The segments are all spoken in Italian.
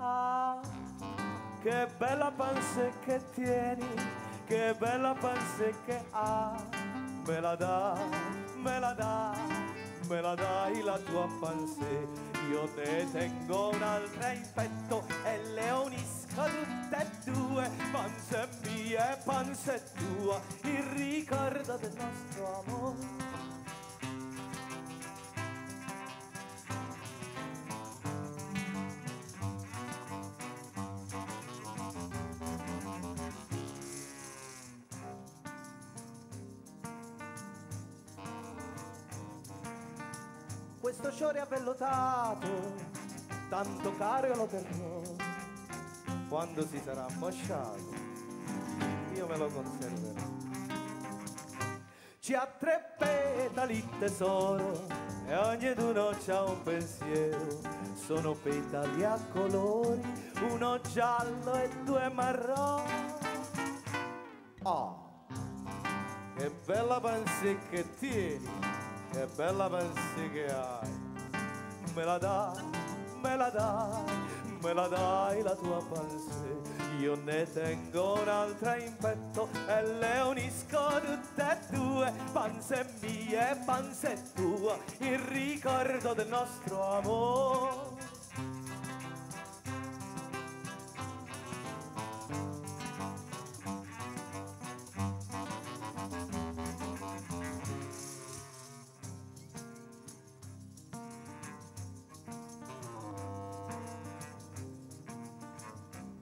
Ah, che bella panza che tieni, che bella panza che hai. Me la dai, me la dai, me la dai la tua panza. Io ne tengo un'altra in petto e le unisco tutte e due. Panza mia e panza tua, il ricordo del nostro amore. Questo sciore avvellotato, tanto caro io lo terrò. Quando si sarà mosciato, io me lo conserverò. Ci ha 3 petali tesoro e ognuno c'ha un pensiero. Sono petali a colori, uno giallo e 2 marroni. Oh, che bella panza che tieni, che bella panza che hai. Me la dai, me la dai, me la dai la tua panza. Io ne tengo un'altra in petto e le unisco tutte e due. Panza mia e panza tua, il ricordo del nostro amore.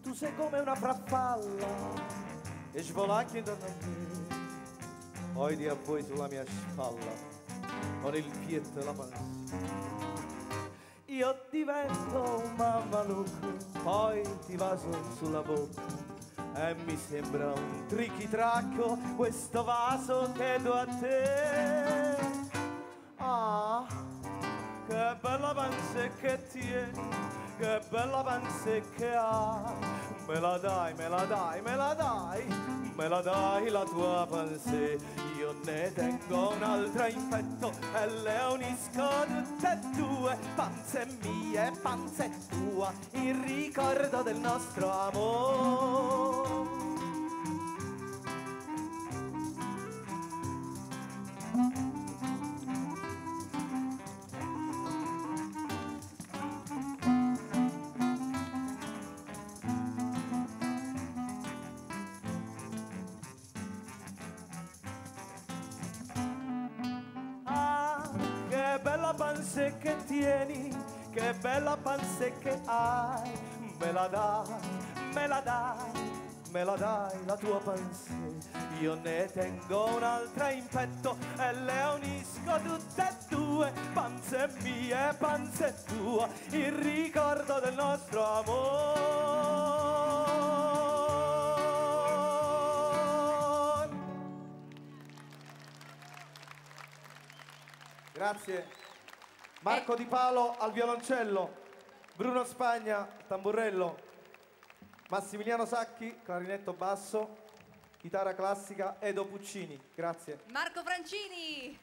Tu sei come una farfalla e svolacchi intorno a me, poi ti appoi sulla mia spalla con il pietto e la panza. Io divento un mammalucco, poi ti vaso sulla bocca e mi sembra un trichitracco questo vaso che do a te. Ah, che bella panza che tieni, che bella panza che hai. Me la dai, me la dai, me la dai, me la dai la tua panza. Io ne tengo un'altra in petto e le unisco tutte e due. Panza mia e panza tua, il ricordo del nostro amore. Che bella panza che tieni, che bella panza che hai. Me la dai, me la dai, me la dai la tua panza. Io ne tengo un'altra in petto e le unisco tutte e due. Panza mia e panza tua, il ricordo del nostro amore. Grazie. Marco Di Palo al violoncello, Bruno Spagna tamburello, Massimiliano Sacchi clarinetto basso, chitarra classica, Edo Puccini. Grazie. Marco Francini.